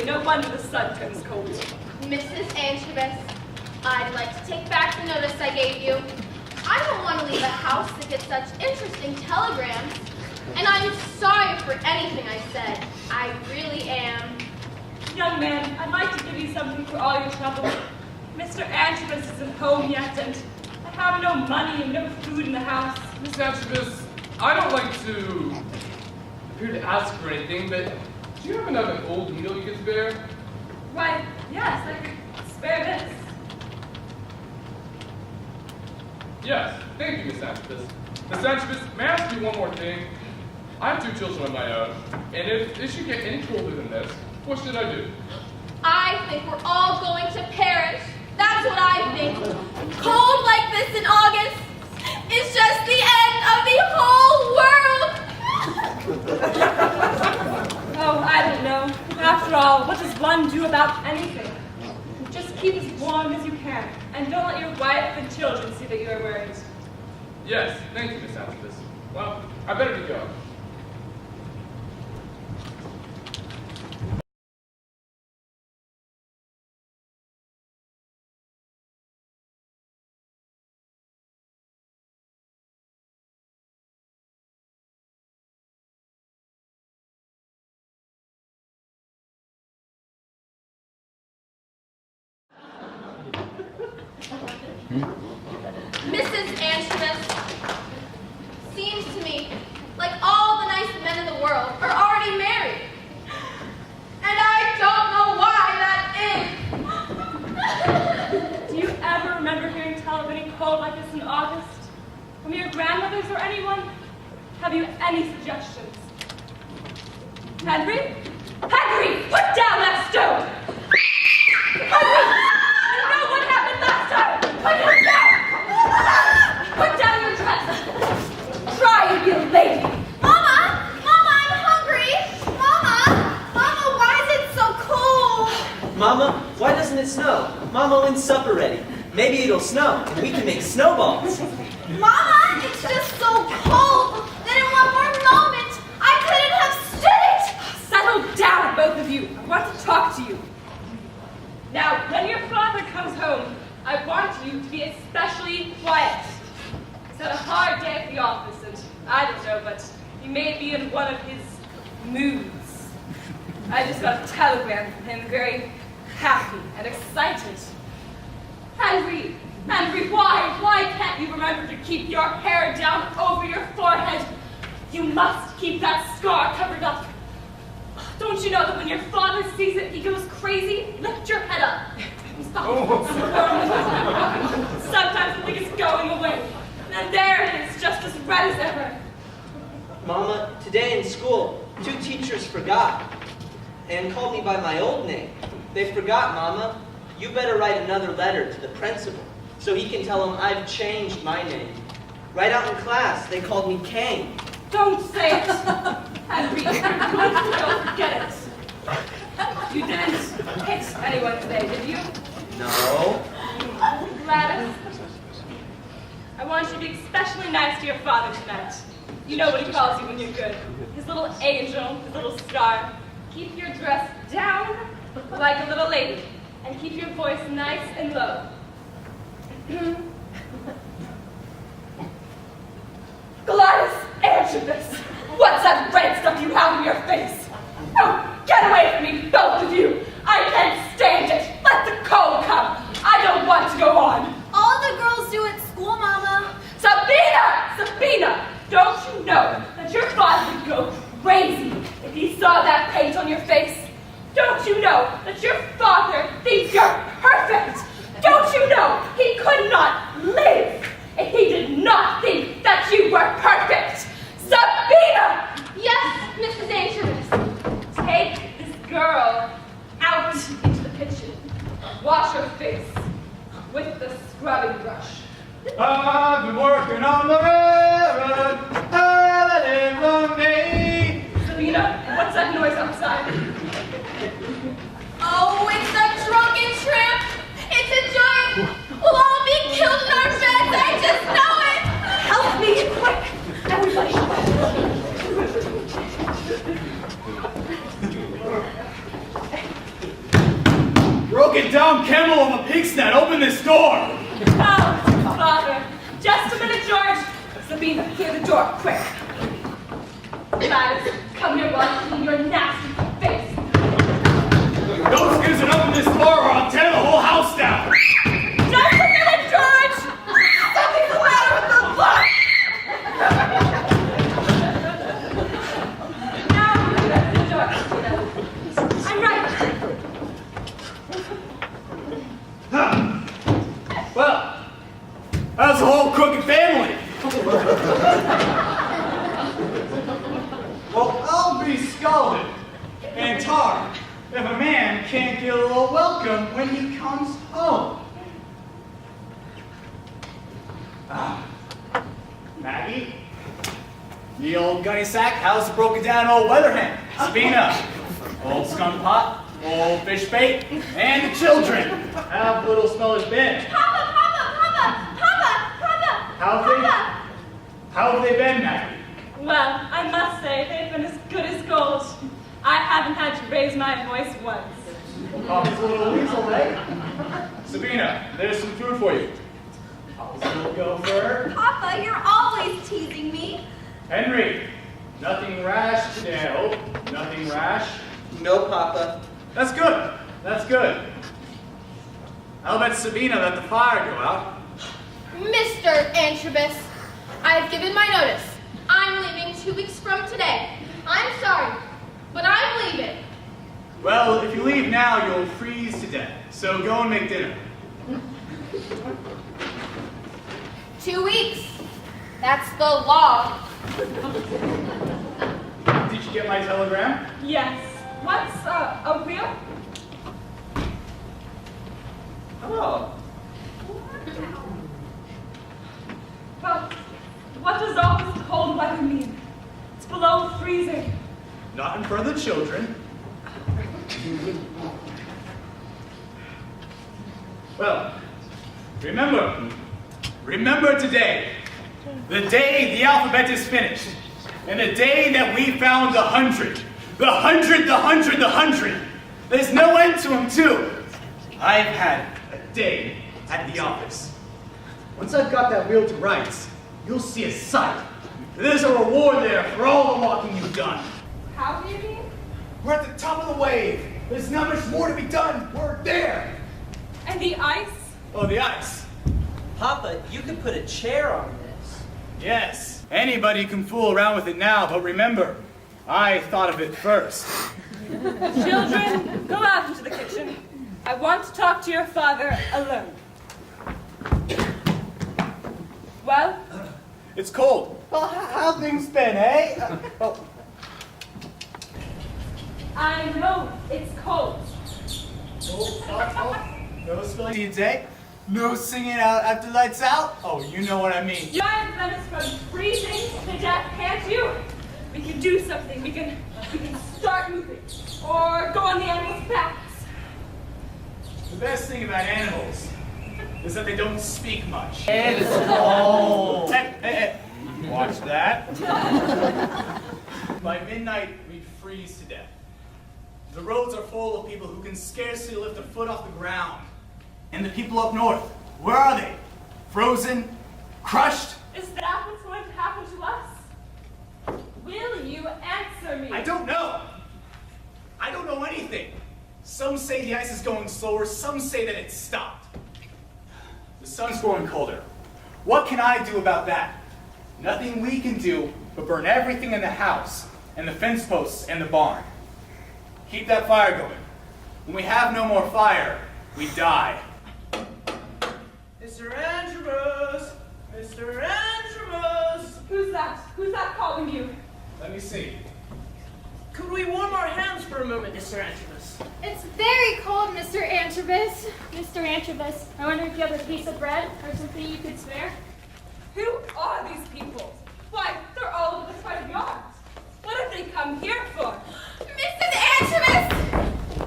No wonder the sun turns cold. Mrs. Antrobus, I'd like to take back the notice I gave you. I don't want to leave the house to get such interesting telegrams. And I'm sorry for anything I said. I really am. Young man, I'd like to give you something for all your trouble. Mr. Antrobus isn't home yet, and I have no money and no food in the house. Miss Antrobus, I don't like to appear to ask for anything, but do you happen to have an old needle you could spare? Why, yes, I could spare this. Yes, thank you, Miss Antrobus. Miss Antrobus, may I ask you one more thing? I have 2 children of my own, and if it should get any colder than this, what should I do? I think we're all going to perish. That's what I think. Cold like this in August is just the end of the whole world. Oh, I don't know. After all, what does one do about anything? Just keep as warm as you can, and don't let your wife and children see that you are worried. Yes, thank you, Miss Antrobus. Well, I better be going. Mrs. Antrobus, seems to me like all the nice men in the world are already married. And I don't know why that is. Do you ever remember hearing tell of any cold like this in August? From your grandmothers or anyone? Have you any suggestions? Henry? Henry, put down that stone! Henry! You know what happened last time! Put it down! Put down your dress! Try and be a lady! Mama! Mama, I'm hungry! Mama! Mama, why is it so cold? Mama, why doesn't it snow? Mama, when's supper ready? Maybe it'll snow, and we can make snowballs. Mama, it's just so cold that in one more moment I couldn't have stood it! Settle down, both of you. I want to talk to you. Now, when your father comes home, I want you to be especially quiet. He's had a hard day at the office, and I don't know, but he may be in one of his moods. I just got a telegram from him, very happy and excited. Henry, Henry, why can't you remember to keep your hair down over your forehead? You must keep that scar covered up. Don't you know that when your father sees it, he goes crazy? Lift your head up. Stop. Sometimes I think it's going away. And there it is, just as red as ever. Mama, today in school, 2 teachers forgot and called me by my old name. They forgot, Mama. You better write another letter to the principal so he can tell him I've changed my name. Right out in class, they called me Cain. Don't say it. Henry, don't forget it. You didn't hit anyone today, did you? No. Gladys, I want you to be especially nice to your father tonight. You know what he calls you when you're good. His little angel, his little star. Keep your dress down like a little lady, and keep your voice nice and low. Gladys Antrobus, what's that red stuff you have in your face? Oh, get away from me, both of you! I can't stand it! Let the cold come! I don't want to go on! All the girls do at school, Mama. Sabina! Sabina! Don't you know that your father would go crazy if he saw that paint on your face? Don't you know that your father thinks you're perfect? Don't you know he could not live if he did not think that you were perfect? Sabina! Yes, Mrs. Antrobus. Take this girl out into the kitchen. Wash her face with the scrubbing brush. I've been working on the railroad all the day long day. Sabina, what's that noise outside? Oh, it's a drunken tramp. It's a giant. We'll all be killed in our beds. I just know it. Help me, quick! Everybody! broken down camel of a pig's snout. Open this door. Oh, Father. Just a minute, George. Sabina, clear the door, quick. Gladys, come here while I clean your nasty face. Don't excuse it. Open this door or I'll tear the whole house down. Just a minute, George! Something's the matter with the blood! Now you can open the door, Sabina. I'm right. Well, that's the whole crooked family. Well, I'll be scalded and tarred if a man can't get a little welcome when he comes home. Maggie, the old gunny sack, how's the broken down old weatherhen? Sabina, old skunk pot, old fish bait, and the children. Have little smellers been? Papa! How have they been, Maggie? Well, I must say, they've been as good as gold. I haven't had to raise my voice once. Papa's a little weasel, eh? Sabina, there's some food for you. Papa's a little gopher. Papa, you're always teasing me. Henry, nothing rash today, I hope. Nothing rash. No, Papa. That's good. That's good. I'll bet Sabina let the fire go out. Mr. Antrobus, I've given my notice. I'm leaving 2 weeks from today. I'm sorry, but I'm leaving. Well, if you leave now, you'll freeze to death. So go and make dinner. 2 weeks. That's the law. Did you get my telegram? Yes. What's a wheel? Oh. Well, what does all this cold weather mean? It's below freezing. Not in front of the children. Well, remember today, the day the alphabet is finished, and the day that we found the 100. The 100, the 100, the 100. There's no end to them, too. I've had a day at the office. Once I've got that wheel to rights, you'll see a sight. There's a reward there for all the walking you've done. How do you mean? We're at the top of the wave. There's not much more to be done. We're there. And the ice? Oh, the ice. Papa, you could put a chair on this. Yes. Anybody can fool around with it now, but remember, I thought of it first. Children, go out into the kitchen. I want to talk to your father alone. Well? It's cold. Well, how things been, eh? I know it's cold. No spilling seeds, eh? No singing out after lights out? Oh, you know what I mean. You guys let us from freezing to death, can't you? We can do something. We can start moving. Or go on the animals' backs. The best thing about animals is that they don't speak much. Oh. Hey. Watch that. By midnight, we'd freeze to death. The roads are full of people who can scarcely lift a foot off the ground. And the people up north, where are they? Frozen? Crushed? Is that what's going to happen to us? Will you answer me? I don't know. I don't know anything. Some say the ice is going slower, some say that it's stopped. The sun's growing colder. What can I do about that? Nothing we can do but burn everything in the house, and the fence posts, and the barn. Keep that fire going. When we have no more fire, we die. Mr. Antrobus! Mr. Antrobus! Who's that? Who's that calling you? Let me see. Could we warm our hands for a moment, Mr. Antrobus? It's very cold, Mr. Antrobus. Mr. Antrobus, I wonder if you have a piece of bread or something you could spare? Who are these people? Why, they're all over the front yard. What have they come here for? Mrs. Antrobus!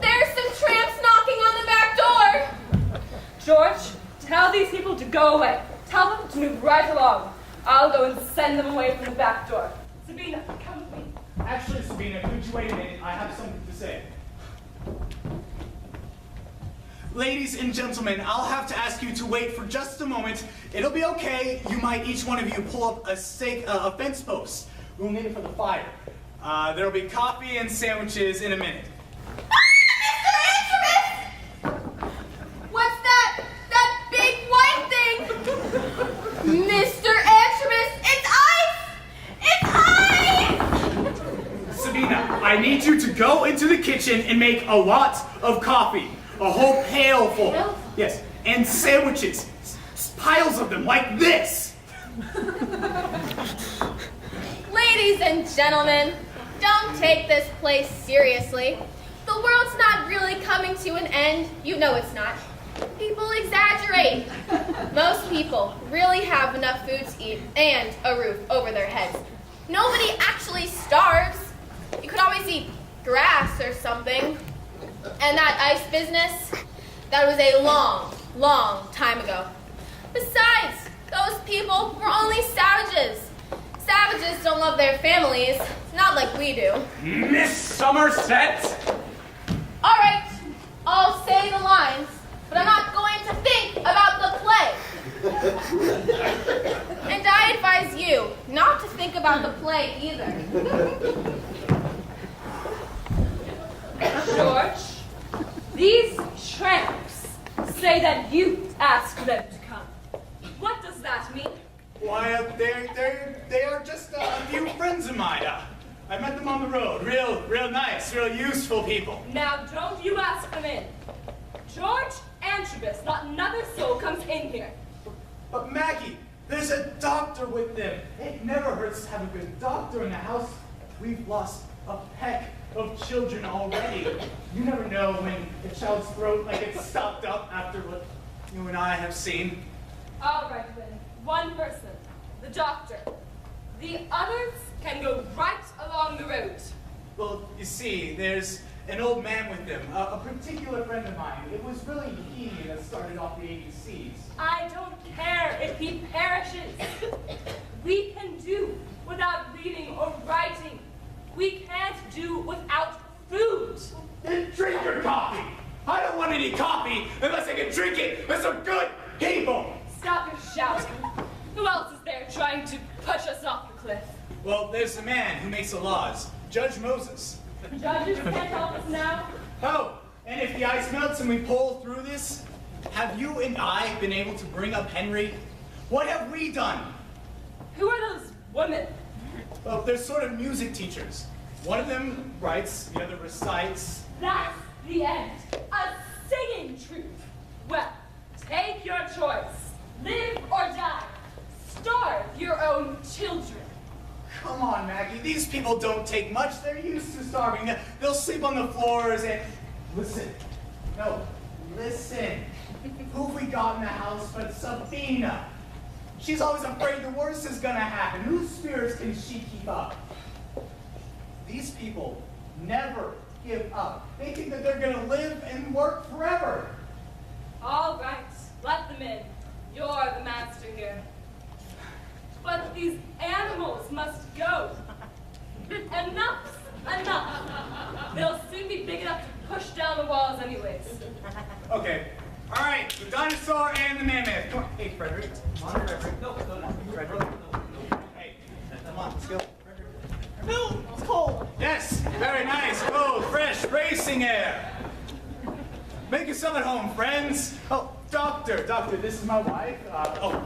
There's some tramps knocking on the back door. George, tell these people to go away. Tell them to move right along. I'll go and send them away from the back door. Sabina, come with me. Actually, Sabina, could you wait a minute? I have something to say. Ladies and gentlemen, I'll have to ask you to wait for just a moment. It'll be okay. You might each one of you pull up a fence post. We'll need it for the fire. There'll be coffee and sandwiches in a minute. What's that? That big white thing? Mr. Antrobus, it's ice! It's ice! Sabina, I need you to go into the kitchen and make a lot of coffee. A whole pail full. Yes, and sandwiches. Piles of them like this. Ladies and gentlemen, don't take this place seriously. The world's not really coming to an end. You know it's not. People exaggerate. Most people really have enough food to eat and a roof over their heads. Nobody actually starves. You could always eat grass or something. And that ice business, that was a long, long time ago. Besides, those people were only savages. Savages don't love their families, not like we do. Miss Somerset! All right, I'll say the lines, but I'm not going to think about the play. And I advise you not to think about the play either. George, these tramps say that you asked them to come. What does that mean? Why, they are just a few friends of mine. I met them on the road. Real nice, real useful people. Now, don't you ask them in. George Antrobus, not another soul comes in here. But Maggie, there's a doctor with them. It never hurts to have a good doctor in the house. We've lost a peck of children already. You never know when a child's throat might get stopped up after what you and I have seen. All right, then. One person, the doctor. The others can go right along the road. Well, you see, there's an old man with them, a particular friend of mine. It was really he that started off the ABCs. I don't care if he perishes. We can do without reading or writing. We can't do without food. Then drink your coffee. I don't want any coffee unless I can drink it with some good people. Stop your shouting. Who else is there trying to push us off the cliff? Well, there's the man who makes the laws, Judge Moses. Judges can't help us now. Oh, and if the ice melts and we pull through this, have you and I been able to bring up Henry? What have we done? Who are those women? Well, they're sort of music teachers. One of them writes, the other recites. That's the end. A singing troupe. Well, take your choice. Live or die. Starve your own children. Come on, Maggie. These people don't take much. They're used to starving. They'll sleep on the floors and... Listen. No, listen. Who have we got in the house but Sabina? She's always afraid the worst is gonna happen. Whose spirits can she keep up? These people never give up. They think that they're gonna live and work forever. All right, let them in. You're the master here. But these animals must go. Enough's enough. They'll soon be big enough to push down the walls anyways. Okay. All right, the dinosaur and the mammoth. Come on. Hey, Frederick. Come on, Frederick. No, Frederick. Hey, come on, let's go. No, it's cold. Yes, very nice, cold, fresh, racing air. Make yourself at home, friends. Oh, doctor, this is my wife.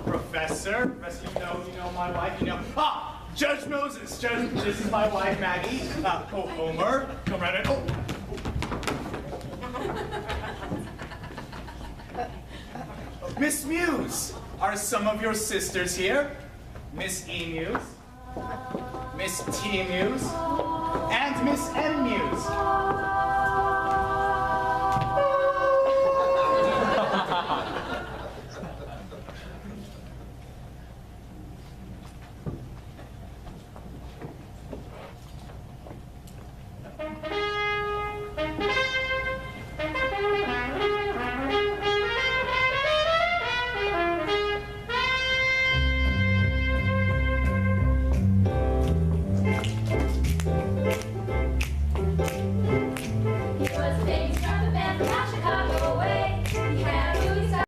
Professor, you know my wife, you know. Judge Moses, this is my wife, Maggie. Homer, come right in. Miss Muse, are some of your sisters here? Miss E. Muse, Miss T. Muse, and Miss M. Muse.